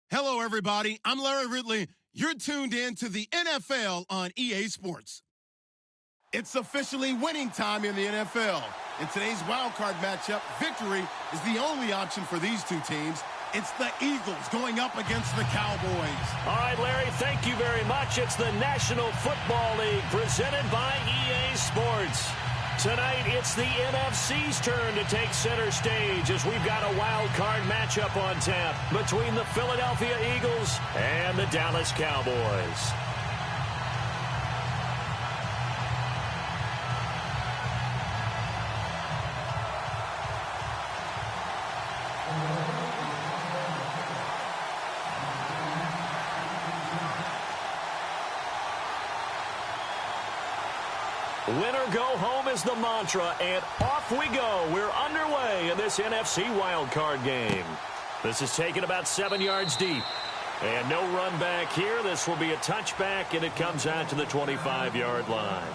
Hello, everybody. I'm Larry Ridley. You're tuned in to the NFL on EA Sports. It's officially winning time in the NFL. In today's wildcard matchup, victory is the only option for these two teams. It's the Eagles going up against the Cowboys. All right, Larry, thank you very much. It's the National Football League presented by EA Sports. Tonight, it's the NFC's turn to take center stage as we've got a wild card matchup on tap between the Philadelphia Eagles and the Dallas Cowboys. Winner go home is the mantra, and off we go. We're underway in this NFC wildcard game. This is taken about 7 yards deep. And no run back here. This will be a touchback, and it comes out to the 25-yard line.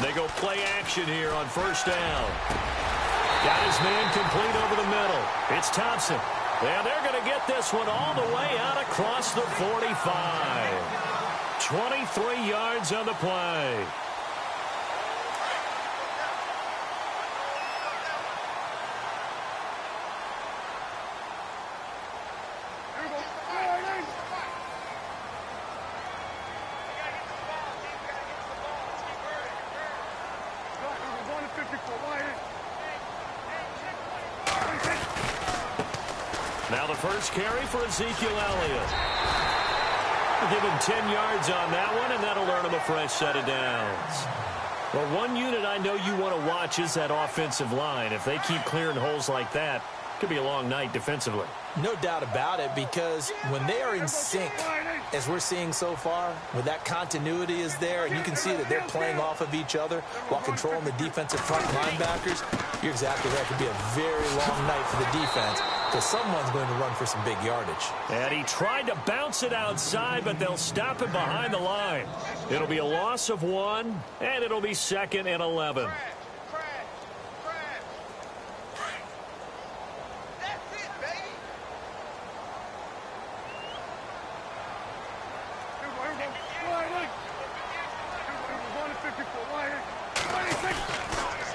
They go play action here on first down. Got his man complete over the middle. It's Thompson. And they're going to get this one all the way out across the 45. 23 yards on the play. Now the first carry for Ezekiel Elliott. Give him 10 yards on that one, and that'll earn him a fresh set of downs. Well, one unit I know you want to watch is that offensive line. If they keep clearing holes like that, it could be a long night defensively. No doubt about it, because when they are in sync, as we're seeing so far, when that continuity is there, and you can see that they're playing off of each other while controlling the defensive front linebackers, you're exactly right. It could be a very long night for the defense, because someone's going to run for some big yardage. And he tried to bounce it outside, but they'll stop him behind the line. It'll be a loss of 1, and it'll be 2nd and 11.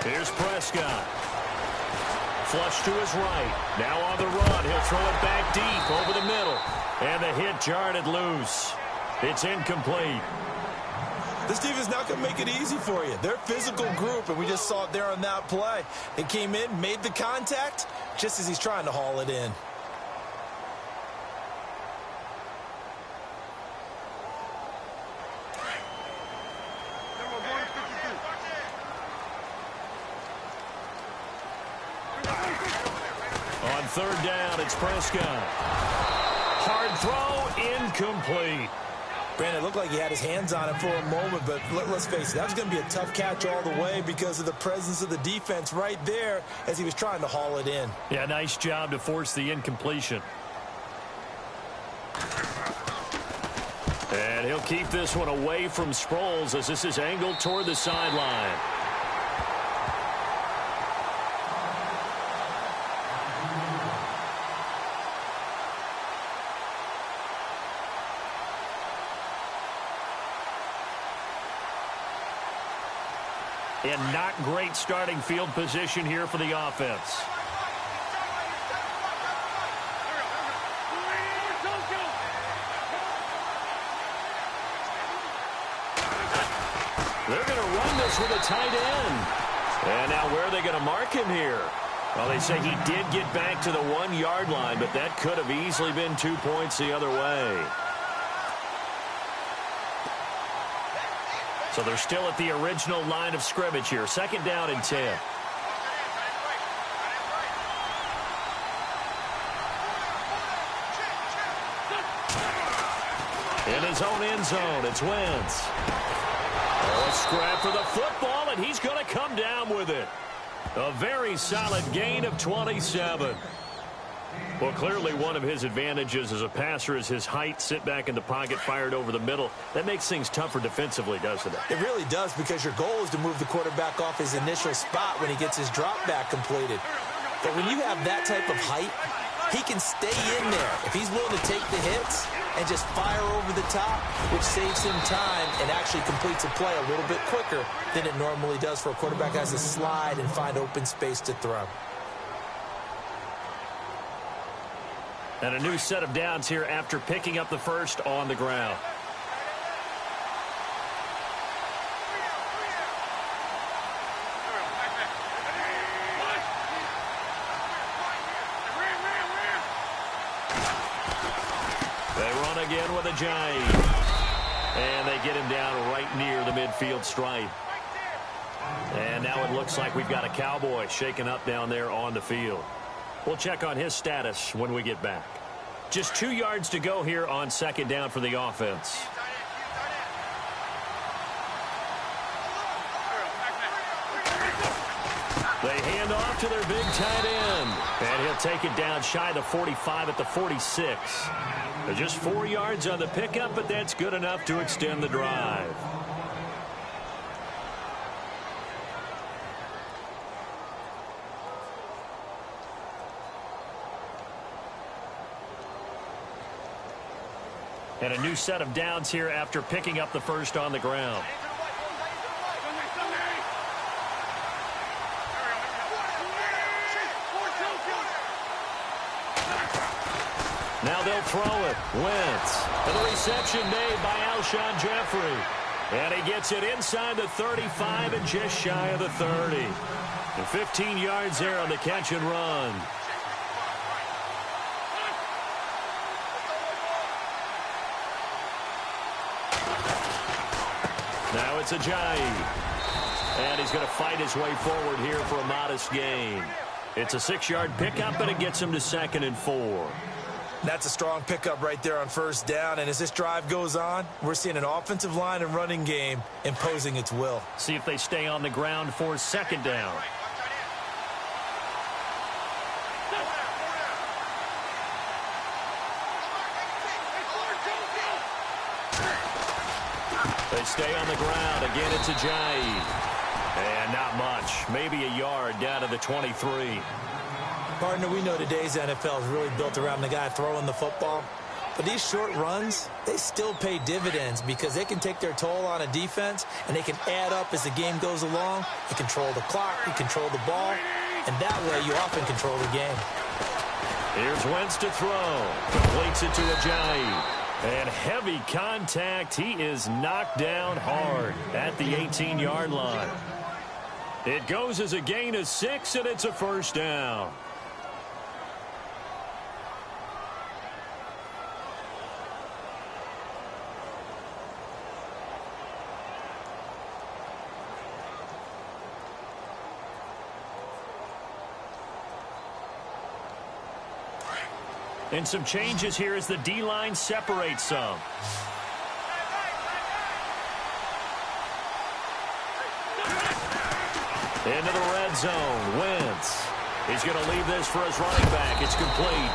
Here's Prescott. Flush to his right. Now on the run. He'll throw it back deep over the middle. And the hit jarred it loose. It's incomplete. This defense is not going to make it easy for you. They're a physical group, and we just saw it there on that play. They came in, made the contact, just as he's trying to haul it in. On third down, it's Prescott. Hard throw, incomplete. Brandon, it looked like he had his hands on it for a moment, but let's face it, that was going to be a tough catch all the way because of the presence of the defense right there as he was trying to haul it in. Yeah, nice job to force the incompletion. And he'll keep this one away from Sproles as this is angled toward the sideline. And not great starting field position here for the offense. They're going to run this with a tight end. And now where are they going to mark him here? Well, they say he did get back to the 1-yard line, but that could have easily been 2 points the other way. So they're still at the original line of scrimmage here. 2nd down and 10. In his own end zone, it's Wentz. Oh, a scrap for the football, and he's going to come down with it. A very solid gain of 27. Well, clearly one of his advantages as a passer is his height. Sit back in the pocket, fired over the middle. That makes things tougher defensively, doesn't it? It really does, because your goal is to move the quarterback off his initial spot when he gets his drop back completed. But when you have that type of height, he can stay in there if he's willing to take the hits and just fire over the top, which saves him time and actually completes a play a little bit quicker than it normally does for a quarterback that has to slide and find open space to throw. And a new set of downs here after picking up the first on the ground. They run again with a giant. And they get him down right near the midfield stripe. And now it looks like we've got a Cowboy shaken up down there on the field. We'll check on his status when we get back. Just 2 yards to go here on second down for the offense. They hand off to their big tight end. And he'll take it down shy of the 45 at the 46. They're just 4 yards on the pickup, but that's good enough to extend the drive. And a new set of downs here after picking up the first on the ground. Now they'll throw it. Wentz. And the reception made by Alshon Jeffrey. And he gets it inside the 35 and just shy of the 30. And 15 yards there on the catch and run. Now it's Ajayi. And he's going to fight his way forward here for a modest gain. It's a 6-yard pickup, and it gets him to 2nd and 4. That's a strong pickup right there on first down. And as this drive goes on, we're seeing an offensive line and running game imposing its will. See if they stay on the ground for second down. They stay on the ground. Again, it's Ajayi. And not much. Maybe a yard down to the 23. Partner, we know today's NFL is really built around the guy throwing the football. But these short runs, they still pay dividends because they can take their toll on a defense, and they can add up as the game goes along. You control the clock, you control the ball, and that way you often control the game. Here's Wentz to throw. Completes it to Ajayi. And heavy contact. He is knocked down hard at the 18-yard line. It goes as a gain of 6, and it's a first down. And some changes here as the D-line separates some. Into the red zone. Wentz. He's going to leave this for his running back. It's complete.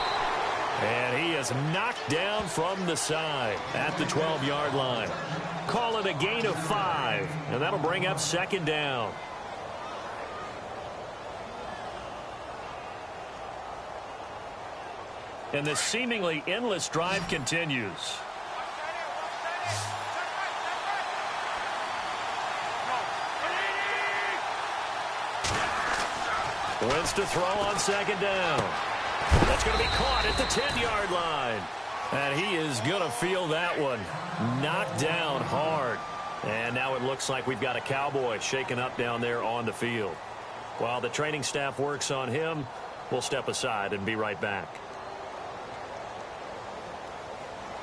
And he is knocked down from the side at the 12-yard line. Call it a gain of 5. And that'll bring up second down. And this seemingly endless drive continues. Wentz to throw on second down. That's going to be caught at the 10-yard line. And he is going to feel that one. Knocked down hard. And now it looks like we've got a Cowboy shaken up down there on the field. While the training staff works on him, we'll step aside and be right back.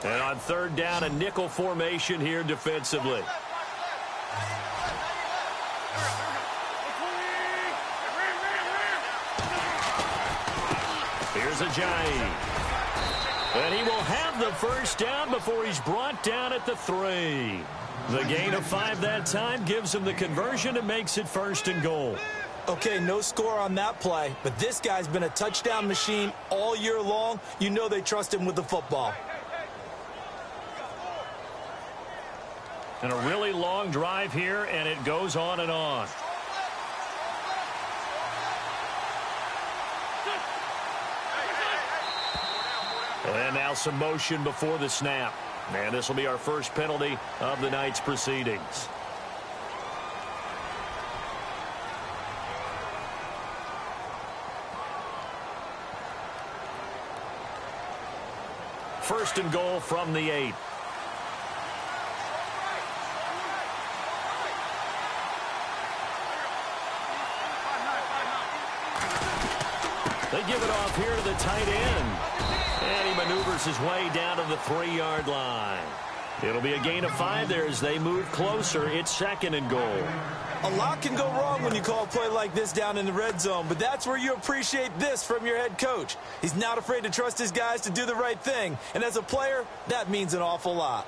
And on third down, a nickel formation here defensively. Here's Ajayi. And he will have the first down before he's brought down at the 3. The gain of 5 that time gives him the conversion and makes it 1st and goal. Okay, no score on that play, but this guy's been a touchdown machine all year long. You know they trust him with the football. And a really long drive here, and it goes on and on. And now some motion before the snap. And this will be our first penalty of the night's proceedings. First and goal from the 8. They give it off here to the tight end. And he maneuvers his way down to the 3-yard line. It'll be a gain of 5 there as they move closer. It's 2nd and goal. A lot can go wrong when you call a play like this down in the red zone, but that's where you appreciate this from your head coach. He's not afraid to trust his guys to do the right thing, and as a player, that means an awful lot.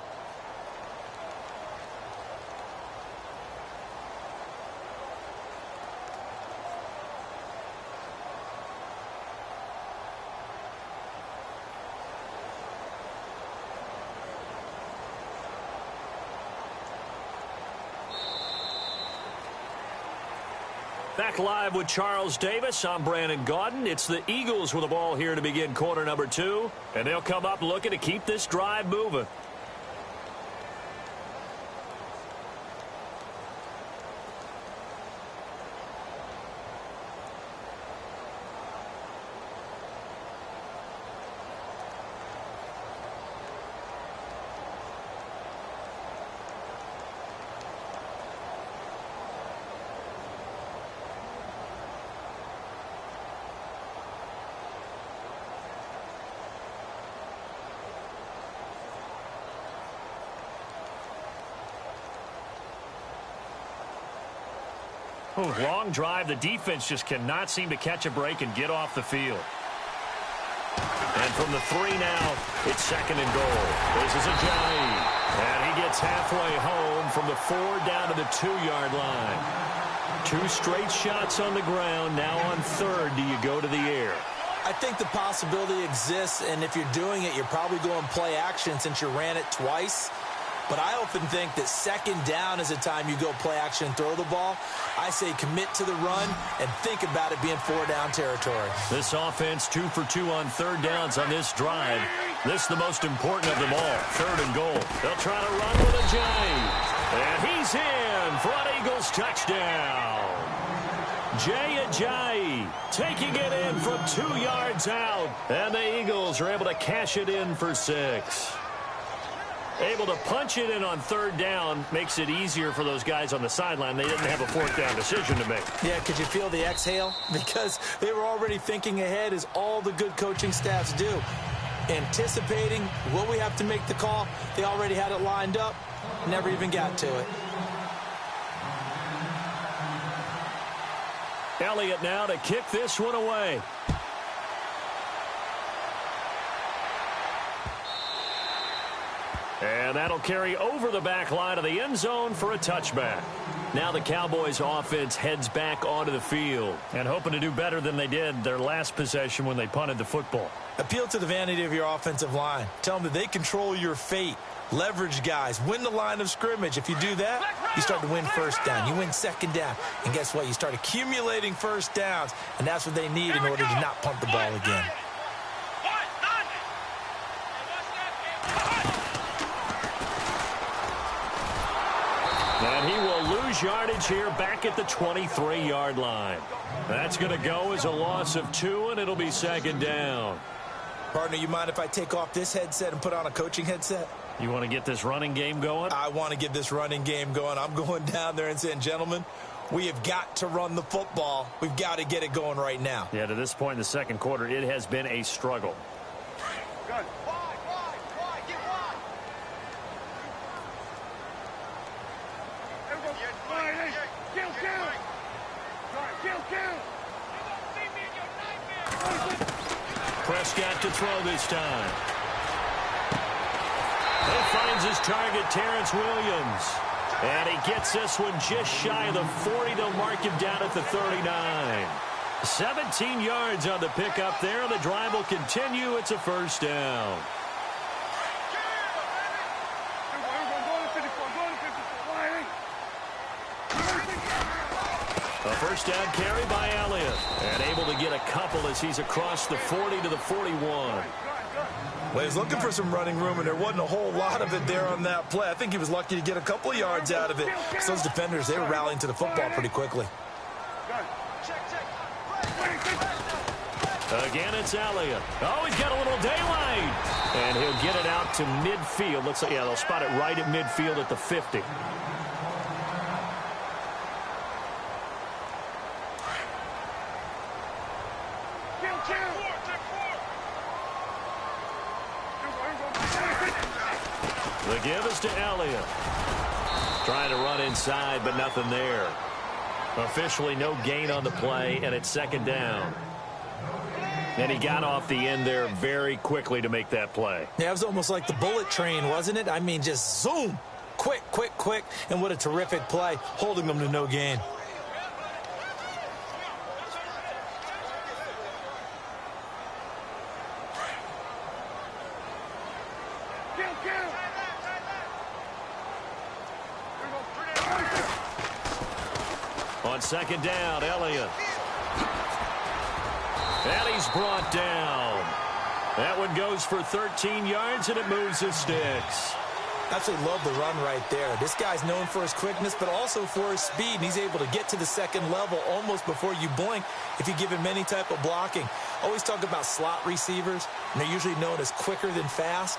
Back live with Charles Davis. I'm Brandon Gaudin. It's the Eagles with the ball here to begin quarter number 2. And they'll come up looking to keep this drive moving. Long drive. The defense just cannot seem to catch a break and get off the field. And from the 3 now, it's 2nd and goal. This is Ajayi. And he gets halfway home from the 4 down to the 2-yard line. 2 straight shots on the ground. Now on 3rd, do you go to the air? I think the possibility exists, and if you're doing it, you're probably going play action since you ran it twice. But I often think that 2nd down is the time you go play action and throw the ball. I say commit to the run and think about it being 4-down territory. This offense 2 for 2 on 3rd downs on this drive. This is the most important of them all. 3rd and goal. They'll try to run with Ajayi. And he's in for an Eagles touchdown. Jay Ajayi taking it in from 2 yards out. And the Eagles are able to cash it in for 6. Able to punch it in on 3rd down makes it easier for those guys on the sideline. They didn't have a 4th down decision to make. Yeah, could you feel the exhale? Because they were already thinking ahead, as all the good coaching staffs do. Anticipating, will we have to make the call? They already had it lined up. Never even got to it. Elliott now to kick this one away. And that'll carry over the back line of the end zone for a touchback. Now the Cowboys offense heads back onto the field and hoping to do better than they did their last possession when they punted the football. Appeal to the vanity of your offensive line. Tell them that they control your fate. Leverage guys. Win the line of scrimmage. If you do that, you start to win 1st down. You win 2nd down. And guess what? You start accumulating 1st downs. And that's what they need in order to not punt the ball again. And he will lose yardage here back at the 23-yard line. That's going to go as a loss of 2, and it'll be 2nd down. Partner, you mind if I take off this headset and put on a coaching headset? You want to get this running game going? I want to get this running game going. I'm going down there and saying, gentlemen, we have got to run the football. We've got to get it going right now. Yeah, to this point in the 2nd quarter, it has been a struggle. Good. Prescott to throw this time. his target, Terrence Williams. And he gets this one just shy of the 40. They'll mark him down at the 39. 17 yards on the pickup there. The drive will continue. It's a first down. A first down carry by Elliott. And able to get a couple as he's across the 40 to the 41. Well, he's looking for some running room, and there wasn't a whole lot of it there on that play. I think he was lucky to get a couple of yards out of it. Because those defenders, they were rallying to the football pretty quickly. Again, it's Elliott. Oh, he's got a little daylight. And he'll get it out to midfield. Let's say, yeah, they'll spot it right at midfield at the 50. The give is to Elliott. Trying to run inside, but nothing there. Officially no gain on the play, and it's second down. And he got off the end there very quickly to make that play. Yeah, it was almost like the bullet train, wasn't it? I mean, just zoom. Quick, quick, quick. And what a terrific play, holding them to no gain. On second down, Elliott. And he's brought down. That one goes for 13 yards, and it moves his sticks. Absolutely love the run right there. This guy's known for his quickness, but also for his speed. And he's able to get to the second level almost before you blink if you give him any type of blocking. Always talk about slot receivers, and they're usually known as quicker than fast.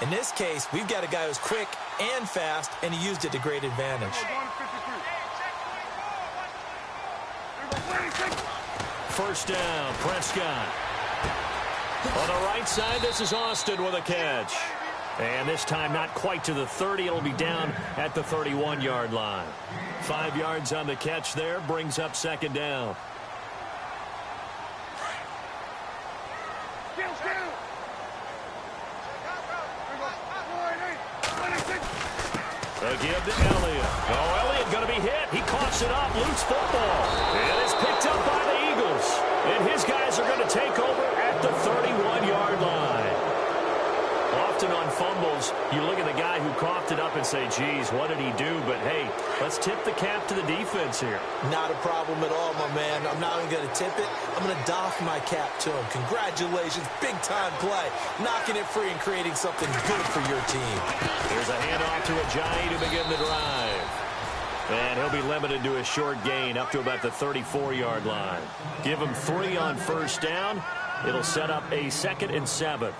In this case, we've got a guy who's quick and fast, and he used it to great advantage. First down, Prescott. On the right side, this is Austin with a catch. And this time not quite to the 30. It'll be down at the 31-yard line. 5 yards on the catch there, brings up second down. A give to Elliott. Oh, Elliott going to be hit. He coughs it up, loose football. And it's picked up by the Eagles. And his guys are going to take over at the 31-yard line. Often on fumbles, you look at the guy who coughed it up and say, geez, what did he do? But, hey, let's tip the cap to the defense here. Not a problem at all, my man. I'm not even going to tip it. I'm going to doff my cap to him. Congratulations. Big-time play. Knocking it free and creating something good for your team. There's a handoff to Ajayi to begin the drive. And he'll be limited to a short gain up to about the 34-yard line. Give him 3 on first down. It'll set up a 2nd and 7.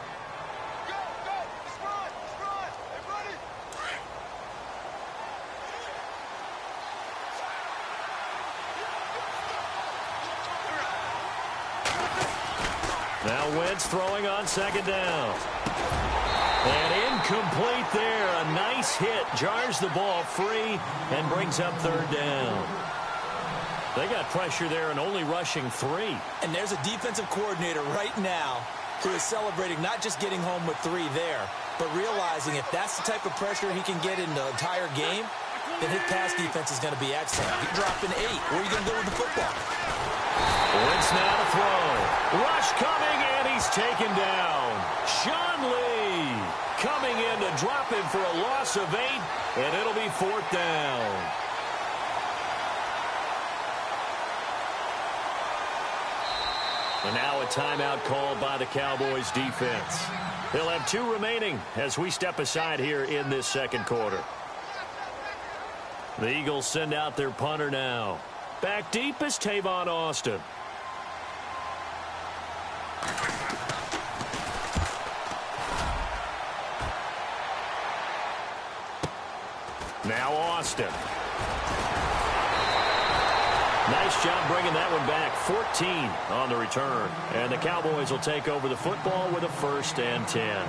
Now Wentz throwing on second down. And incomplete there. A nice hit. Jars the ball free and brings up third down. They got pressure there and only rushing 3. And there's a defensive coordinator right now who is celebrating not just getting home with 3 there, but realizing if that's the type of pressure he can get in the entire game, then his pass defense is going to be excellent. You're dropping 8. Where are you going to go with the football? Wentz now to throw. Rush coming, and he's taken down. Sean Lee coming in to drop him for a loss of 8, and it'll be 4th down. And now a timeout called by the Cowboys defense. They'll have 2 remaining as we step aside here in this second quarter. The Eagles send out their punter now. Back deep is Tavon Austin. Now Austin. Nice job bringing that one back. 14 on the return. And the Cowboys will take over the football with a 1st and 10.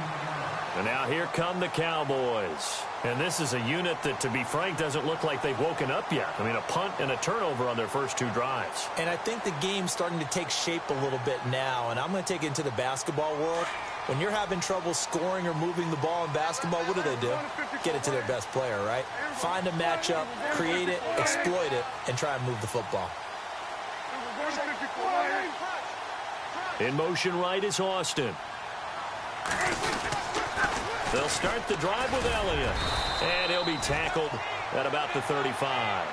And now here come the Cowboys. And this is a unit that, to be frank, doesn't look like they've woken up yet. I mean, a punt and a turnover on their first 2 drives. And I think the game's starting to take shape a little bit now. And I'm going to take it into the basketball world. when you're having trouble scoring or moving the ball in basketball, what do? Get it to their best player, right? Find a matchup, create it, exploit it, and try and move the football. In motion right is Austin. They'll start the drive with Elliott. And he'll be tackled at about the 35.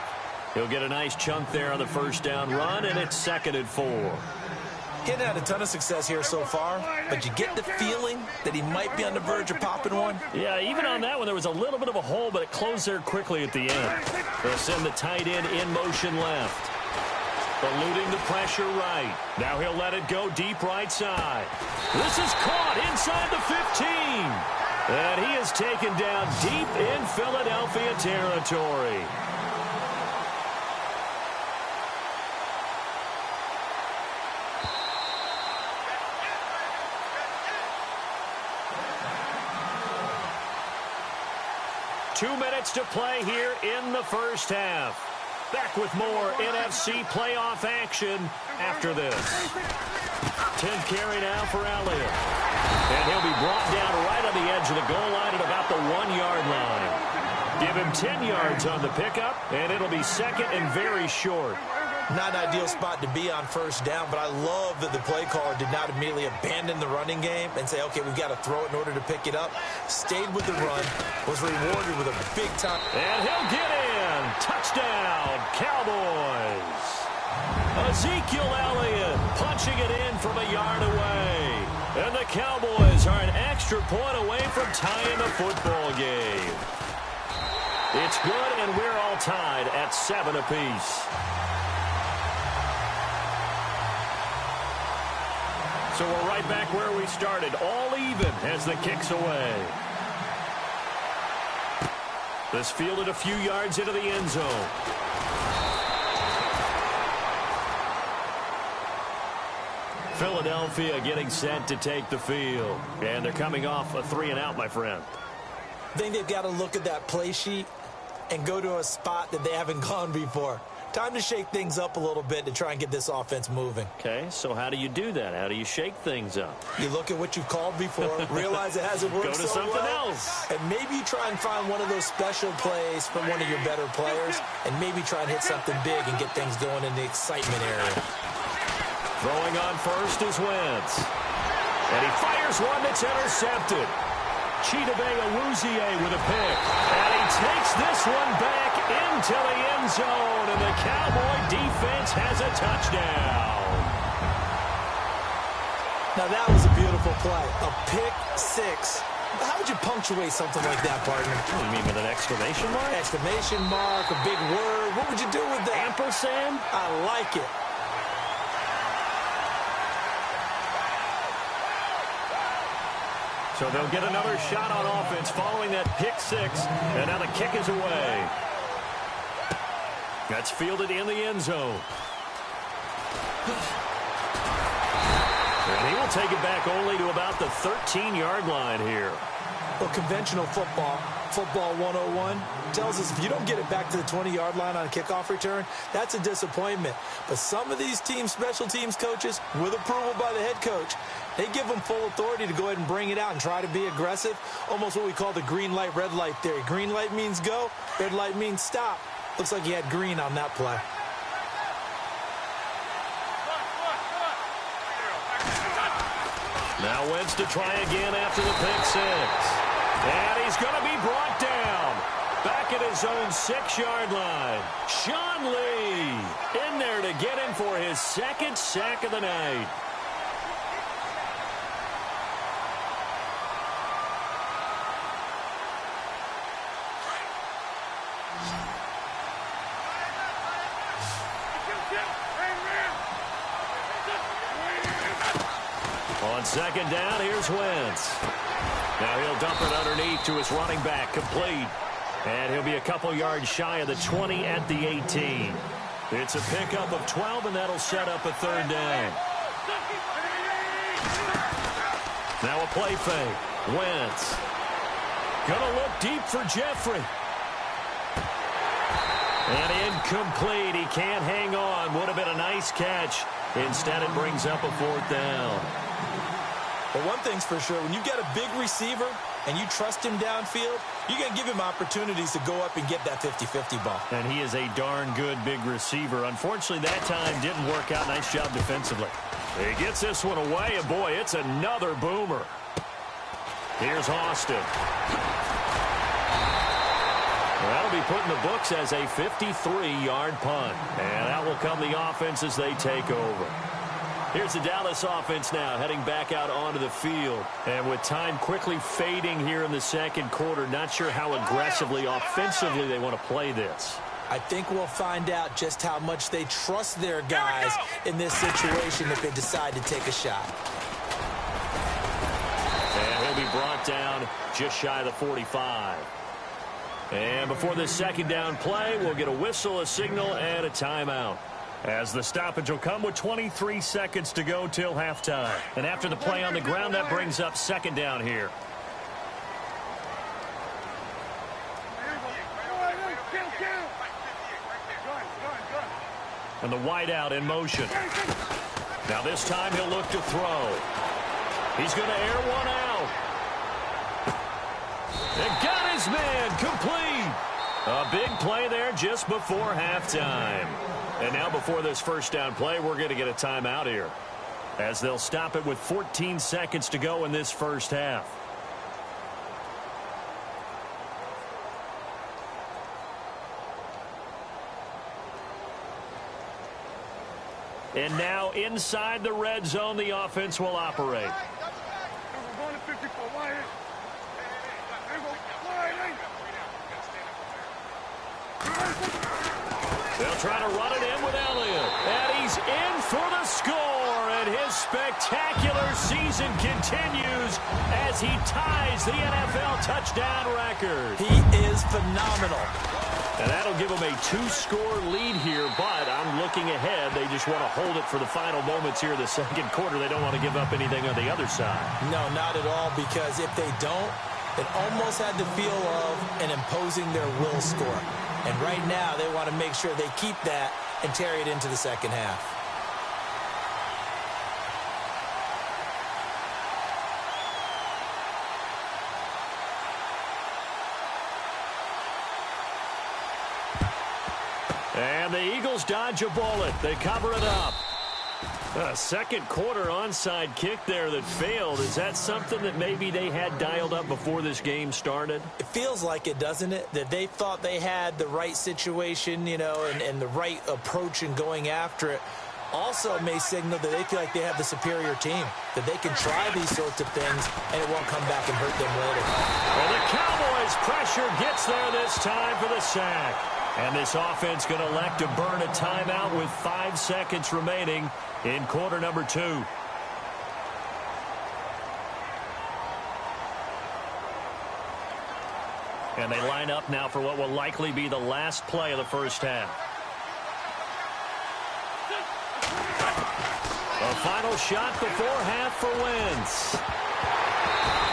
He'll get a nice chunk there on the first down run, and it's 2nd and 4. Getting had a ton of success here so far, but you get the feeling that he might be on the verge of popping one. Yeah, even on that one, there was a little bit of a hole, but it closed there quickly at the end. They'll send the tight end in motion left. Eluding the pressure right. Now he'll let it go deep right side. This is caught inside the 15. And he is taken down deep in Philadelphia territory. Two minutes to play here in the first half. Back with more NFC playoff action after this. 10th carry now for Elliott. And he'll be brought down right on the edge of the goal line at about the 1-yard line. Give him 10 yards on the pickup, and it'll be 2nd and very short. Not an ideal spot to be on first down, but I love that the play caller did not immediately abandon the running game and say, okay, we've got to throw it in order to pick it up. Stayed with the run, was rewarded with a big time. And he'll get in. Touchdown, Cowboys. Ezekiel Elliott punching it in from a yard away. And the Cowboys are an extra point away from tying the football game. It's good, and we're all tied at 7 apiece. So we're right back where we started, all even as the kick's away. This fielded a few yards into the end zone. Philadelphia getting set to take the field. And they're coming off a 3-and-out, my friend. I think they've got to look at that play sheet and go to a spot that they haven't gone before. Time to shake things up a little bit to try and get this offense moving. Okay, so how do you do that? How do you shake things up? You look at what you've called before, realize it hasn't worked so well. Go to something else. And maybe you try and find one of those special plays from one of your better players, and maybe try and hit something big and get things going in the excitement area. Throwing on first is Wentz. And he fires one that's intercepted. Chidobe Awuzie with a pick. And he takes this one back into the end zone. And the Cowboy defense has a touchdown. Now that was a beautiful play. A pick six. How would you punctuate something like that, partner? You mean with an exclamation mark? Exclamation mark, a big word. What would you do with that? Ampersand? I like it. So they'll get another shot on offense following that pick six. And now the kick is away. That's fielded in the end zone. And he will take it back only to about the 13-yard line here. Well, conventional football 101, tells us if you don't get it back to the 20-yard line on a kickoff return, that's a disappointment. But some of these teams, special teams coaches, with approval by the head coach, they give them full authority to go ahead and bring it out and try to be aggressive, almost what we call the green light, red light theory. Green light means go, red light means stop. Looks like he had green on that play. Now Wentz to try again after the pick six. And he's going to be brought down. Back at his own 6-yard line. Sean Lee in there to get him for his second sack of the night. On second down, here's Wentz. Now he'll dump it underneath to his running back, complete. And he'll be a couple yards shy of the 20 at the 18. It's a pickup of 12, and that'll set up a third down. Now a play fake. Wentz. Gonna look deep for Jeffrey. And incomplete. He can't hang on. Would have been a nice catch. Instead, it brings up a fourth down. But one thing's for sure, when you get a big receiver and you trust him downfield, you're going to give him opportunities to go up and get that 50-50 ball. And he is a darn good big receiver. Unfortunately, that time didn't work out. Nice job defensively. He gets this one away, and boy, it's another boomer. Here's Austin. That'll be put in the books as a 53-yard punt. And out will come the offense as they take over. Here's the Dallas offense now heading back out onto the field. And with time quickly fading here in the second quarter, not sure how aggressively, offensively they want to play this. I think we'll find out just how much they trust their guys in this situation if they decide to take a shot. And he'll be brought down just shy of the 45. And before this second down play, we'll get a whistle, a signal, and a timeout. As the stoppage will come with 23 seconds to go till halftime. And after the play on the ground, that brings up second down here. And the wideout in motion. Now this time he'll look to throw. He's going to air one out. And got his man complete. A big play there just before halftime. And now before this first down play, we're going to get a timeout here, as they'll stop it with 14 seconds to go in this first half. And now inside the red zone, the offense will operate. They'll try to run it in with Elliott. And he's in for the score. And his spectacular season continues as he ties the NFL touchdown record. He is phenomenal. And that'll give them a 2-score lead here, but I'm looking ahead. They just want to hold it for the final moments here in the second quarter. They don't want to give up anything on the other side. No, not at all, because if they don't, it almost had the feel of an imposing their will score. And right now, they want to make sure they keep that and carry it into the second half. And the Eagles dodge a bullet. They cover it up. A second quarter onside kick there that failed. Is that something that maybe they had dialed up before this game started? It feels like it, doesn't it? That they thought they had the right situation, you know, and the right approach in going after it. Also may signal that they feel like they have the superior team, that they can try these sorts of things, and it won't come back and hurt them later. Well, the Cowboys' pressure gets there this time for the sack. And this offense going to elect to burn a timeout with 5 seconds remaining in quarter number 2. And they line up now for what will likely be the last play of the first half. A final shot before half for Wentz.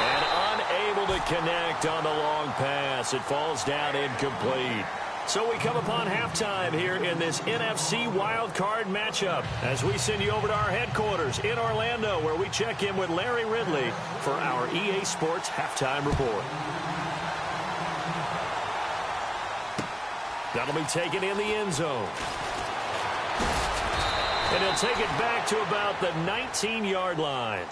And unable to connect on the long pass. It falls down incomplete. So we come upon halftime here in this NFC wildcard matchup as we send you over to our headquarters in Orlando, where we check in with Larry Ridley for our EA Sports Halftime Report. That'll be taken in the end zone. And he'll take it back to about the 19-yard line.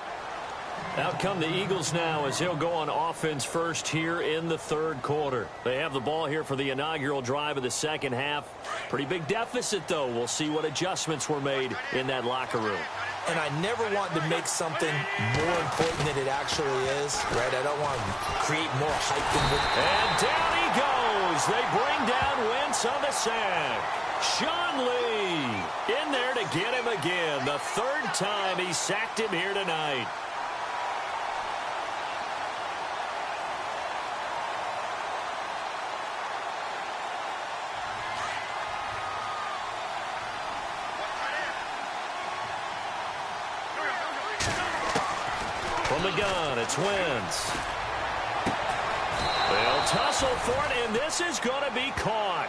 Out come the Eagles now as he'll go on offense first here in the third quarter. They have the ball here for the inaugural drive of the second half. Pretty big deficit, though. We'll see what adjustments were made in that locker room. And I never want to make something more important than it actually is, right? I don't want to create more hype than what... And down he goes. They bring down Wentz on the sack. Sean Lee in there to get him again. The third time he sacked him here tonight. From the gun, it's Wentz. They'll tussle for it, and this is going to be caught.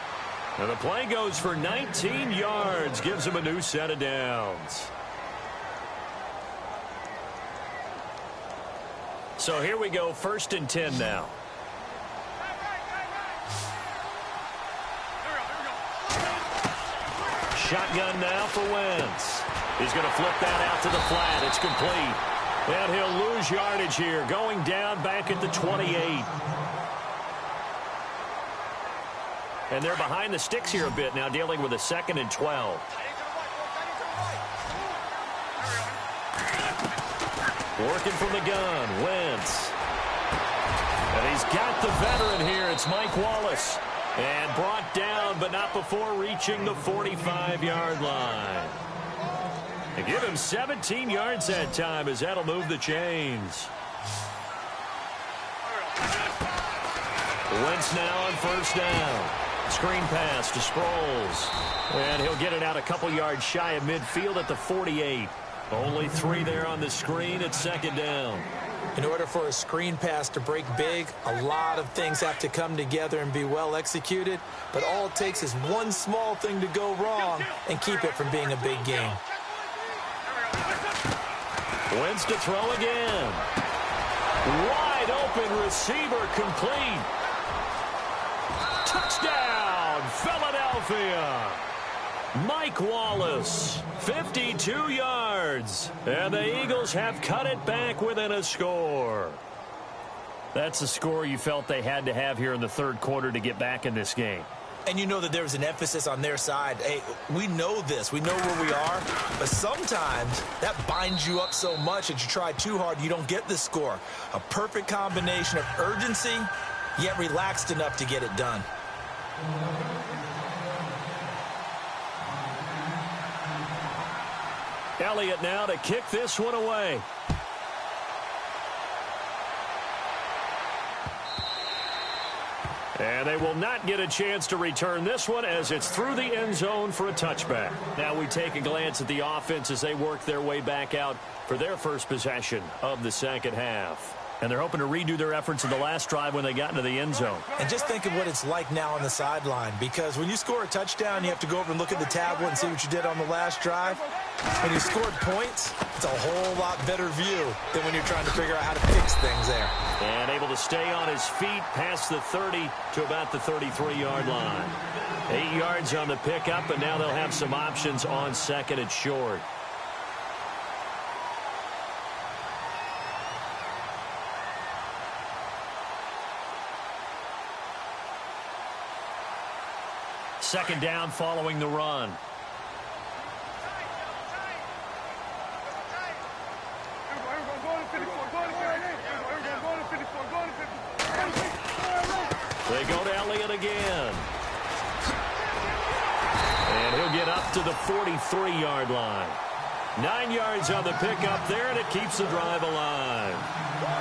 And the play goes for 19 yards, gives him a new set of downs. So here we go, 1st and 10 now. Shotgun now for Wentz. He's going to flip that out to the flat. It's complete. And he'll lose yardage here, going down back at the 28. And they're behind the sticks here a bit now, dealing with a 2nd and 12. Working from the gun, Wentz. And he's got the veteran here. It's Mike Wallace. And brought down, but not before reaching the 45-yard line. They give him 17 yards that time, as that'll move the chains. Wentz now on 1st down. Screen pass to Sproles. And he'll get it out a couple yards shy of midfield at the 48. Only 3 there on the screen at 2nd down. In order for a screen pass to break big, a lot of things have to come together and be well executed. But all it takes is one small thing to go wrong and keep it from being a big game. Wentz to throw again. Wide open receiver complete. Touchdown, Philadelphia. Mike Wallace, 52 yards. And the Eagles have cut it back within a score. That's the score you felt they had to have here in the 3rd quarter to get back in this game. And you know that there's an emphasis on their side. Hey, we know this. We know where we are. But sometimes that binds you up so much that you try too hard, you don't get the score. A perfect combination of urgency, yet relaxed enough to get it done. Elliott now to kick this one away. And they will not get a chance to return this one as it's through the end zone for a touchback. Now we take a glance at the offense as they work their way back out for their first possession of the 2nd half. And they're hoping to redo their efforts in the last drive when they got into the end zone. And just think of what it's like now on the sideline, because when you score a touchdown, you have to go over and look at the tablet and see what you did on the last drive. When you scored points, it's a whole lot better view than when you're trying to figure out how to fix things there. And able to stay on his feet past the 30 to about the 33-yard line. 8 yards on the pickup, and now they'll have some options on 2nd and short. Second down following the run. They go to Elliott again. And he'll get up to the 43-yard line. 9 yards on the pickup there, and it keeps the drive alive.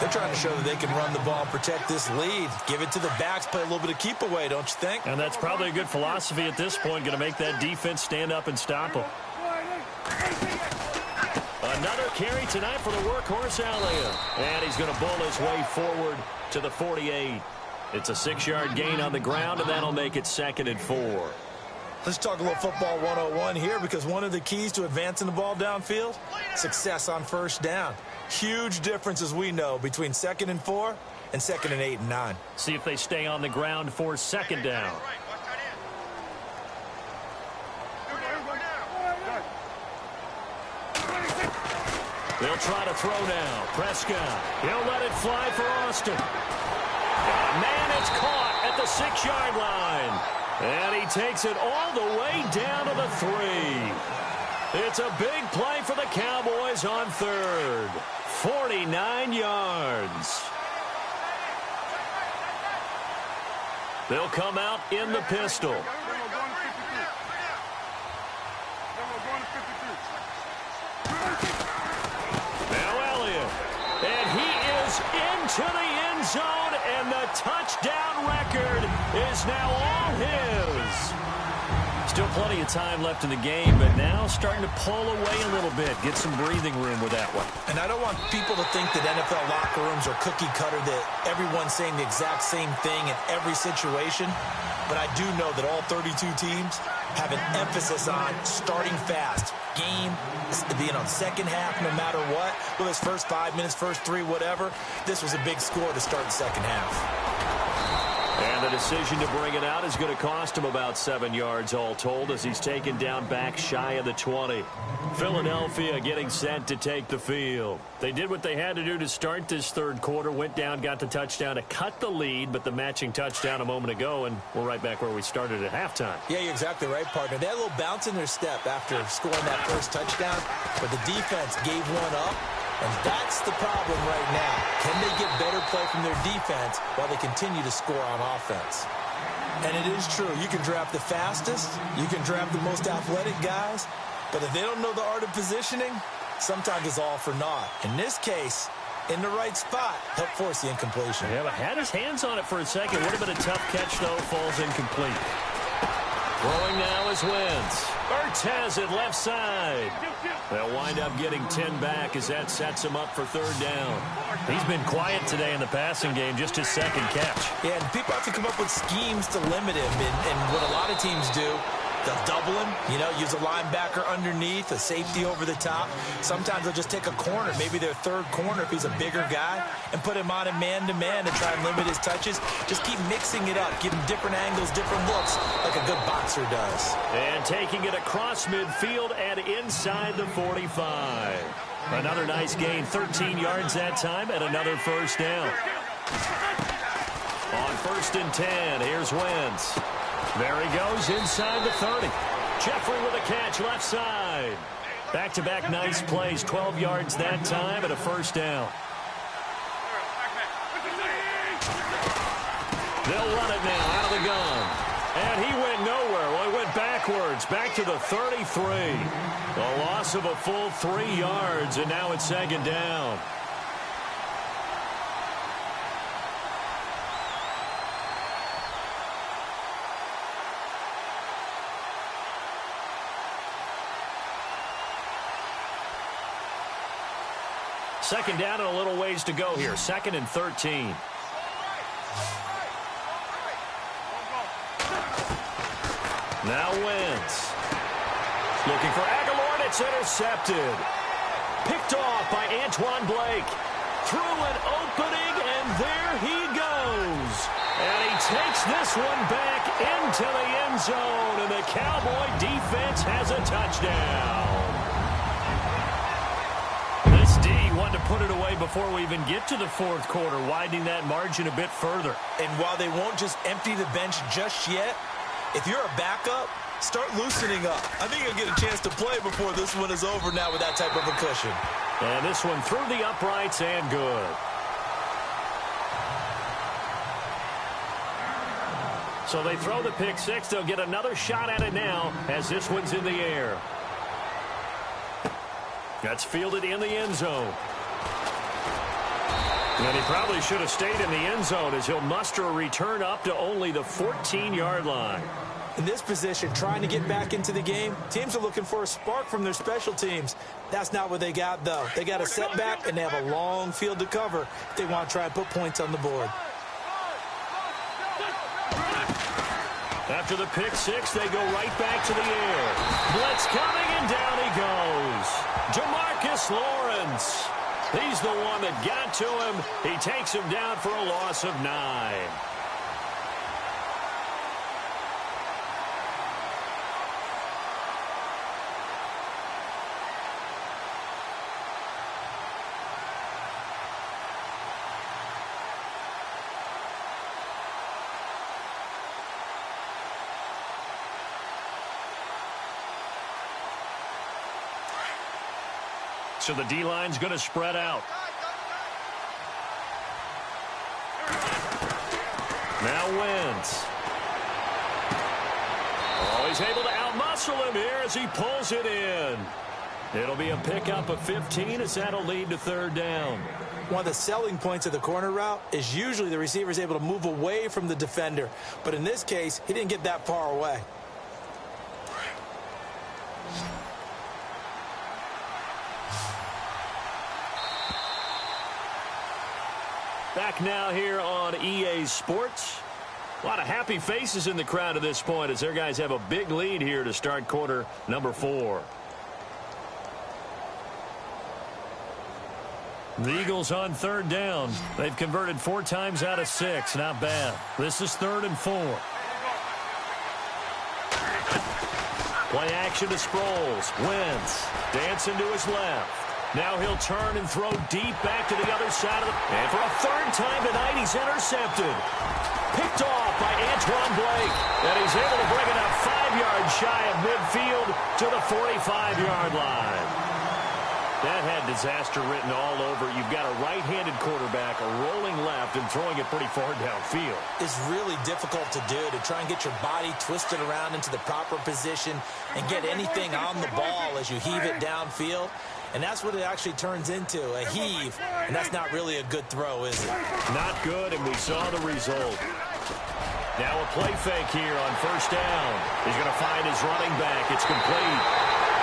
They're trying to show that they can run the ball and protect this lead. Give it to the backs, play a little bit of keep away, don't you think? And that's probably a good philosophy at this point, going to make that defense stand up and stop them. Another carry tonight for the workhorse Elliott. And he's going to bull his way forward to the 48. It's a 6-yard gain on the ground, and that'll make it 2nd and 4. Let's talk a little football 101 here, because one of the keys to advancing the ball downfield, success on 1st down. Huge difference, as we know, between 2nd and 4 and 2nd and 8 and 9. See if they stay on the ground for 2nd down. They'll try to throw now. Prescott. He'll let it fly for Austin. And man, it's caught at the 6-yard line. And he takes it all the way down to the 3. It's a big play for the Cowboys on 3rd. 49 yards. They'll come out in the pistol. Now Elliott. And he is into the end zone, and the touchdown record is now all his. Still plenty of time left in the game, but now starting to pull away a little bit. Get some breathing room with that one. And I don't want people to think that NFL locker rooms are cookie cutter, that everyone's saying the exact same thing in every situation. But I do know that all 32 teams have an emphasis on starting fast. Game, second half, no matter what. Whether it's first 5 minutes, first 3, whatever. This was a big score to start the second half. And the decision to bring it out is going to cost him about 7 yards all told as he's taken down back shy of the 20. Philadelphia getting set to take the field. They did what they had to do to start this third quarter. Went down, got the touchdown to cut the lead, but the matching touchdown a moment ago, and we're right back where we started at halftime. Yeah, you're exactly right, partner. They had a little bounce in their step after scoring that first touchdown, but the defense gave one up. And that's the problem right now. Can they get better play from their defense while they continue to score on offense? And it is true. You can draft the fastest. You can draft the most athletic guys. But if they don't know the art of positioning, sometimes it's all for naught. In this case, in the right spot, helped force the incompletion. Yeah, but had his hands on it for a second. Would have been a tough catch, though. Falls incomplete. Throwing now is Wentz. Ertz has it left side. They'll wind up getting 10 back as that sets him up for third down. He's been quiet today in the passing game, just his second catch. Yeah, and people have to come up with schemes to limit him. And what a lot of teams do, they'll double him, use a linebacker underneath, a safety over the top. Sometimes they'll just take a corner, maybe their third corner if he's a bigger guy, and put him on a man-to-man to try and limit his touches. Just keep mixing it up, give him different angles, different looks, like a good boxer does. And taking it across midfield and inside the 45. Another nice gain, 13 yards that time, and another first down. On 1st and 10, here's Wentz. There he goes inside the 30. Jeffrey with a catch left side. Back-to-back nice plays, 12 yards that time and a first down. They'll run it now out of the gun. And he went nowhere. Well, he went backwards, back to the 33. A loss of a full 3 yards, and now it's second down. Second down and a little ways to go here. 2nd and 13. Now Wentz. Looking for Aguilar, and it's intercepted. Picked off by Antoine Blake. Through an opening, and there he goes. And he takes this one back into the end zone, and the Cowboy defense has a touchdown. Wanted to put it away before we even get to the fourth quarter, widening that margin a bit further. And while they won't just empty the bench just yet, if you're a backup, start loosening up. I think you'll get a chance to play before this one is over now with that type of a cushion. And this one through the uprights and good. So they throw the pick six. They'll get another shot at it now as this one's in the air. That's fielded in the end zone. And he probably should have stayed in the end zone as he'll muster a return up to only the 14-yard line. In this position, trying to get back into the game, teams are looking for a spark from their special teams. That's not what they got, though. They got a setback, and they have a long field to cover if they want to try and put points on the board. After the pick six, they go right back to the air. Blitz coming, and down he goes. Jamarcus Lawrence. He's the one that got to him. He takes him down for a loss of 9. So the D-line's going to spread out. Now Wentz. Oh, he's able to outmuscle him here as he pulls it in. It'll be a pickup of 15 as that'll lead to third down. One of the selling points of the corner route is usually the receiver is able to move away from the defender. But in this case, he didn't get that far away. Back now here on EA Sports. A lot of happy faces in the crowd at this point as their guys have a big lead here to start quarter number 4. The Eagles on third down. They've converted 4 times out of 6. Not bad. This is 3rd and 4. Play action to Sproles. Wentz dancing to his left. Now he'll turn and throw deep back to the other side of the... And for a 3rd time tonight, he's intercepted. Picked off by Antoine Blake. And he's able to bring it up 5 yards shy of midfield to the 45-yard line. That had disaster written all over. You've got a right-handed quarterback, a rolling left, and throwing it pretty far downfield. It's really difficult to do, to try and get your body twisted around into the proper position and get anything on the ball as you heave it downfield. And that's what it actually turns into, a heave. And that's not really a good throw, is it? Not good, and we saw the result. Now a play fake here on 1st down. He's going to find his running back. It's complete.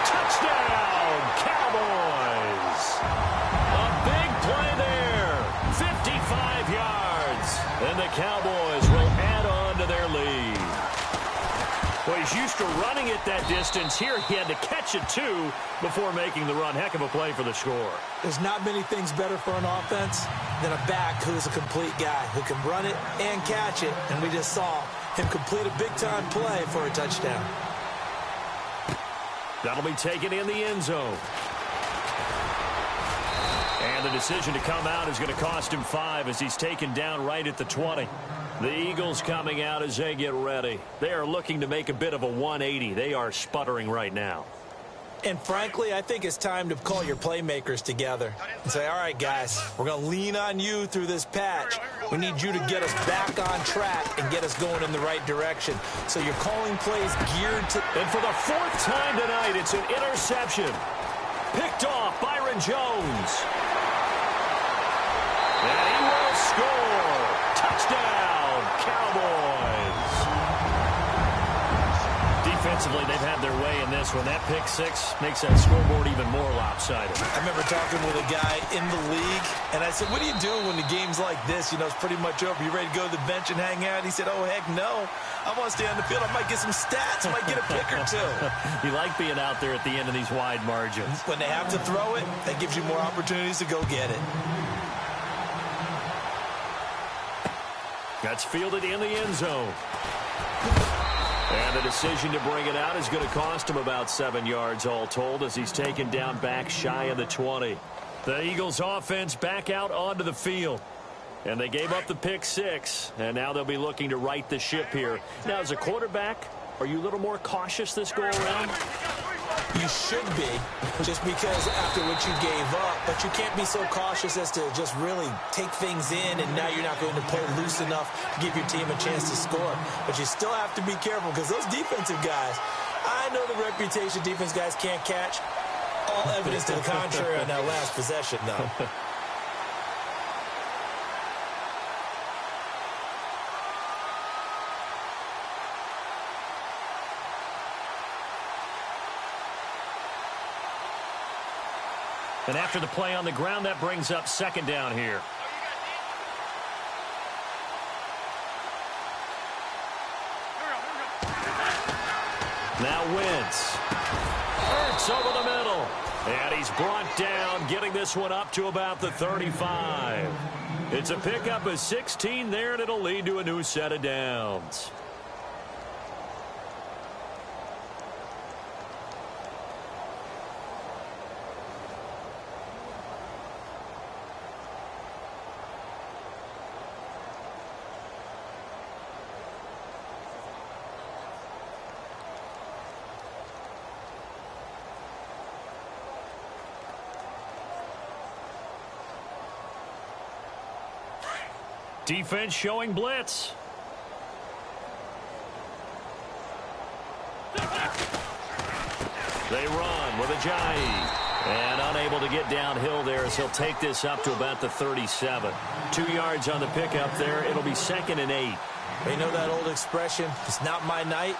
Touchdown, Cowboys. A big play there. 55 yards. And the Cowboys will add on to their lead. Well, he's used to running it that distance. Here he had to catch it, too, before making the run. Heck of a play for the score. There's not many things better for an offense than a back who's a complete guy, who can run it and catch it. And we just saw him complete a big-time play for a touchdown. That'll be taken in the end zone. And the decision to come out is going to cost him 5 as he's taken down right at the 20. The Eagles coming out as they get ready. They are looking to make a bit of a 180. They are sputtering right now. And frankly, I think it's time to call your playmakers together and say, all right, guys, we're going to lean on you through this patch. We need you to get us back on track and get us going in the right direction. So you're calling plays geared to... And for the 4th time tonight, it's an interception. Picked off Byron Jones. And he will score. Touchdown, Cowboys. Defensively, they've had their way in this one. That pick 6 makes that scoreboard even more lopsided. I remember talking with a guy in the league, and I said, what do you do when the game's like this? You know, it's pretty much over. You ready to go to the bench and hang out? He said, oh, heck no. I want to stay on the field. I might get some stats. I might get a pick or 2. You like being out there at the end of these wide margins. When they have to throw it, that gives you more opportunities to go get it. That's fielded in the end zone. And the decision to bring it out is going to cost him about 7 yards all told as he's taken down back shy of the 20. The Eagles offense back out onto the field. And they gave up the pick 6. And now they'll be looking to right the ship here. Now, as a quarterback, are you a little more cautious this go-around? You should be, just because after what you gave up, but you can't be so cautious as to just really take things in, and now you're not going to play loose enough to give your team a chance to score. But you still have to be careful because those defensive guys, I know the reputation defense guys can't catch. All evidence to the contrary on that last possession, though. And after the play on the ground, that brings up 2nd down here. Now Wentz. Hurts over the middle. And he's brought down, getting this one up to about the 35. It's a pickup of 16 there, and it'll lead to a new set of downs. Defense showing blitz. They run with Ajayi. And unable to get downhill there as he'll take this up to about the 37. 2 yards on the pickup there. It'll be 2nd and 8. You know that old expression, it's not my night.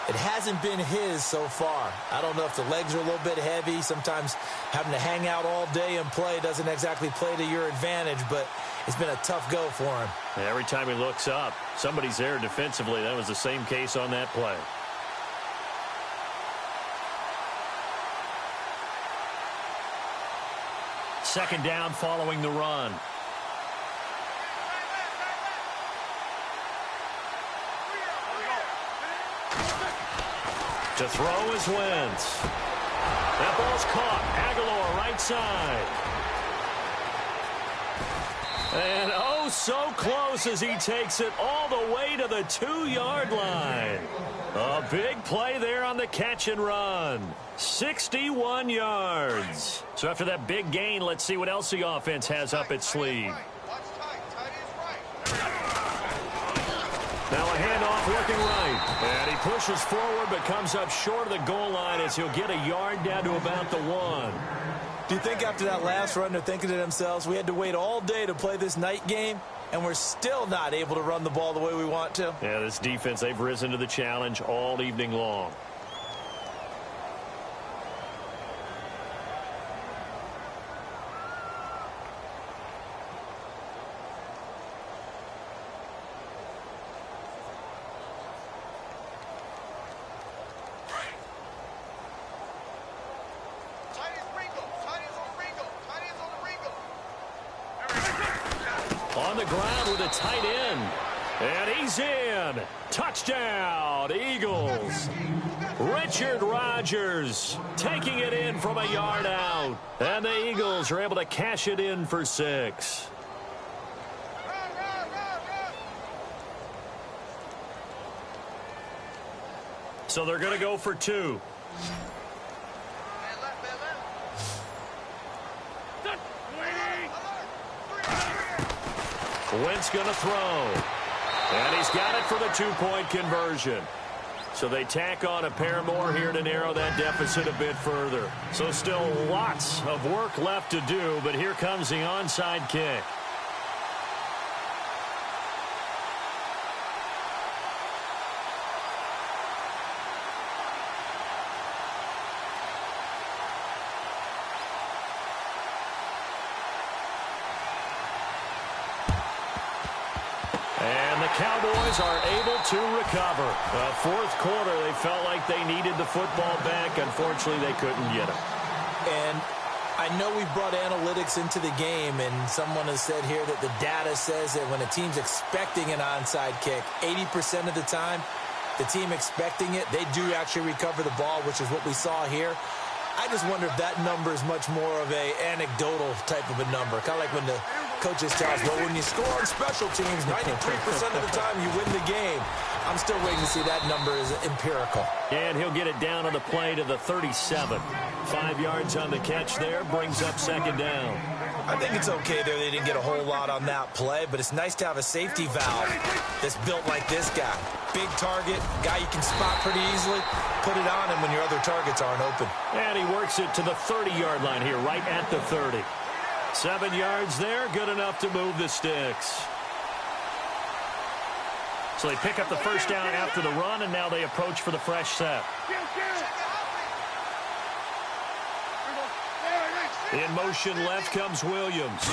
It hasn't been his so far. I don't know if the legs are a little bit heavy. Sometimes having to hang out all day and play doesn't exactly play to your advantage, but it's been a tough go for him. And every time he looks up, somebody's there defensively. That was the same case on that play. Second down following the run. To throw is Wentz. That ball's caught. Aguilar right side. And oh, so close as he takes it all the way to the 2-yard line. A big play there on the catch and run. 61 yards. So after that big gain, let's see what else the offense has up its sleeve. Now a handoff working right. And he pushes forward but comes up short of the goal line as he'll get a yard down to about the 1. Do you think after that last run they're thinking to themselves, we had to wait all day to play this night game, and we're still not able to run the ball the way we want to? Yeah, this defense, they've risen to the challenge all evening long. On the ground with a tight end. And he's in. Touchdown, Eagles. Richard Rodgers taking it in from a yard out. And the Eagles are able to cash it in for 6. So they're going to go for 2. Wentz going to throw. And he's got it for the 2-point conversion. So they tack on a pair more here to narrow that deficit a bit further. So still lots of work left to do, but here comes the onside kick. Cowboys are able to recover. Fourth quarter, they felt like they needed the football back. Unfortunately, they couldn't get it. And I know we've brought analytics into the game, and someone has said here that the data says that when a team's expecting an onside kick, 80% of the time, the team expecting it, they do actually recover the ball, which is what we saw here. I just wonder if that number is much more of a anecdotal type of a number. Kind of like when the coaches tell us, well, when you score on special teams, 93% of the time you win the game. I'm still waiting to see that number is empirical. And he'll get it down on the play to the 37. 5 yards on the catch there, brings up second down. I think it's okay there. They didn't get a whole lot on that play, but it's nice to have a safety valve that's built like this guy. Big target, guy you can spot pretty easily. Put it on him when your other targets aren't open. And he works it to the 30-yard line here, right at the 30. 7 yards there, good enough to move the sticks. So they pick up the first down after the run, and now they approach for the fresh set. In motion left comes Williams.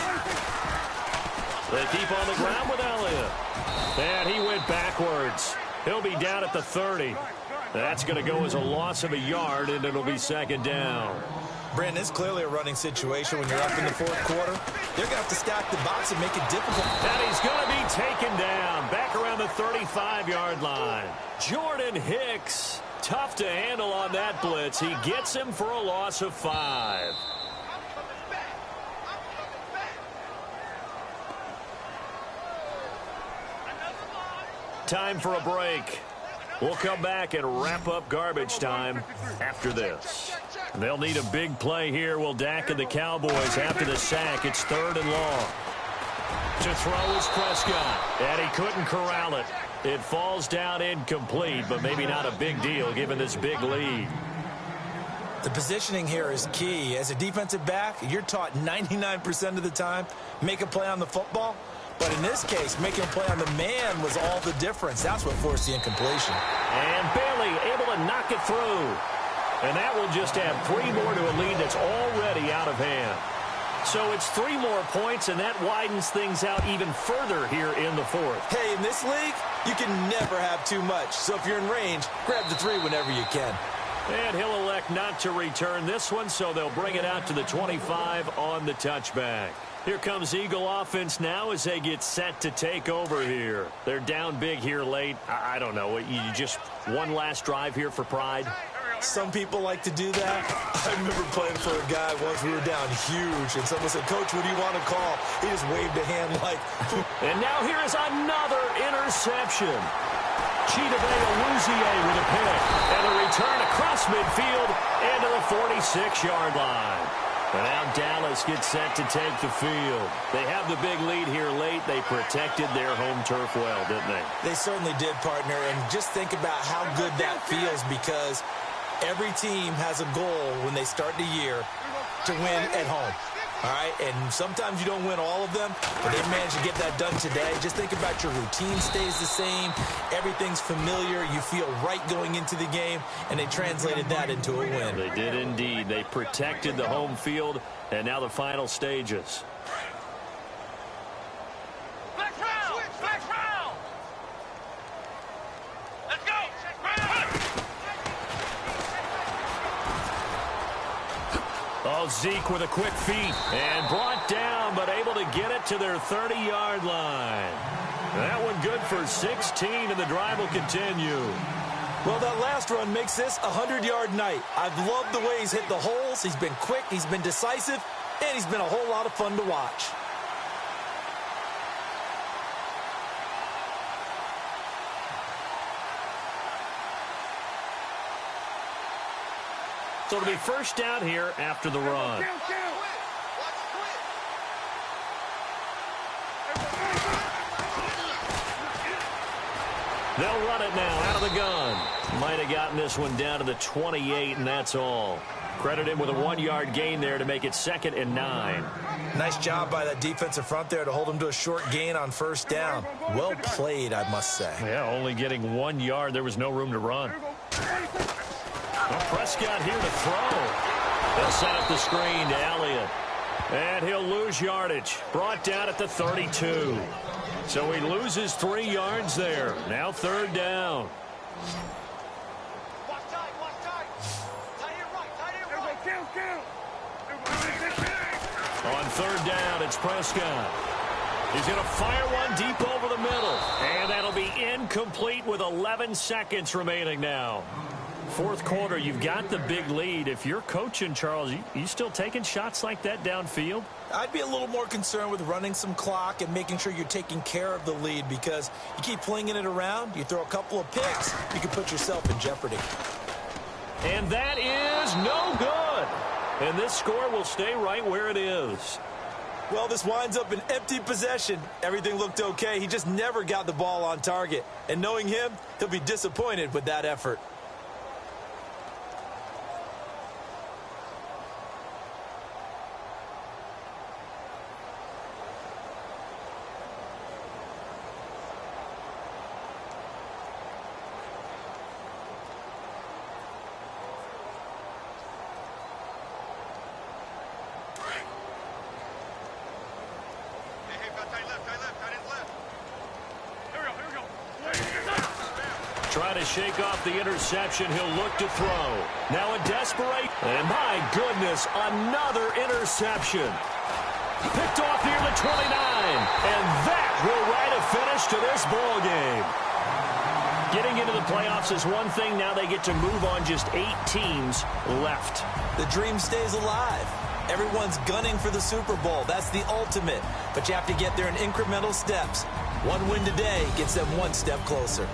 They keep on the ground with Elliott. And he went backwards. He'll be down at the 30. That's going to go as a loss of a yard, and it'll be second down. Brandon, it's clearly a running situation when you're up in the fourth quarter. They're going to have to stack the box and make it difficult. And he's going to be taken down back around the 35-yard line. Jordan Hicks, tough to handle on that blitz. He gets him for a loss of 5. Time for a break. We'll come back and wrap up garbage time after this. They'll need a big play here. Will Dak and the Cowboys after the sack. It's 3rd and long. To throw is Prescott. And he couldn't corral it. It falls down incomplete, but maybe not a big deal given this big lead. The positioning here is key. As a defensive back, you're taught 99% of the time, make a play on the football. But in this case, making a play on the man was all the difference. That's what forced the incompletion. And Bailey able to knock it through. And that will just add 3 more to a lead that's already out of hand. So it's 3 more points, and that widens things out even further here in the 4th. Hey, in this league, you can never have too much. So if you're in range, grab the 3 whenever you can. And he'll elect not to return this one, so they'll bring it out to the 25 on the touchback. Here comes Eagle offense now as they get set to take over here. They're down big here late. I don't know. You just one last drive here for pride? Some people like to do that. I remember playing for a guy once. We were down huge, and someone said, "Coach, what do you want to call?" He just waved a hand like... And now here is another interception. Chidobe-Awuzie with a pick. And a return across midfield and to the 46-yard line. And now Dallas gets set to take the field. They have the big lead here late. They protected their home turf well, didn't they? They certainly did, partner. And just think about how good that feels, because every team has a goal when they start the year to win at home. All right, and sometimes you don't win all of them, but they managed to get that done today. Just think about your routine stays the same. Everything's familiar. You feel right going into the game, and they translated that into a win. They did indeed. They protected the home field, and now the final stages. Oh, Zeke with a quick feet and brought down, but able to get it to their 30-yard line. That one good for 16, and the drive will continue. Well, that last run makes this a 100-yard night. I've loved the way he's hit the holes. He's been quick, he's been decisive, and he's been a whole lot of fun to watch. So it'll be first down here after the run. They'll run it now out of the gun. Might have gotten this one down to the 28, and that's all. Credit him with a 1-yard gain there to make it 2nd and 9. Nice job by that defensive front there to hold him to a short gain on first down. Well played, I must say. Yeah, only getting 1 yard. There was no room to run. Well, Prescott here to throw. They'll set up the screen to Elliott. And he'll lose yardage. Brought down at the 32. So he loses 3 yards there. Now 3rd down. On 3rd down, it's Prescott. He's going to fire one deep over the middle. And that'll be incomplete with 11 seconds remaining now. 4th quarter, you've got the big lead. If you're coaching, Charles, you still taking shots like that downfield? I'd be a little more concerned with running some clock and making sure you're taking care of the lead, because you keep flinging it around, you throw a couple of picks, you can put yourself in jeopardy. And that is no good. And this score will stay right where it is. Well, this winds up an empty possession. Everything looked okay. He just never got the ball on target. And knowing him, he'll be disappointed with that effort. Trying to shake off the interception. He'll look to throw. Now a desperate. And my goodness, another interception. Picked off near the 29. And that will write a finish to this ball game. Getting into the playoffs is one thing. Now they get to move on. Just 8 teams left. The dream stays alive. Everyone's gunning for the Super Bowl. That's the ultimate. But you have to get there in incremental steps. One win today gets them 1 step closer.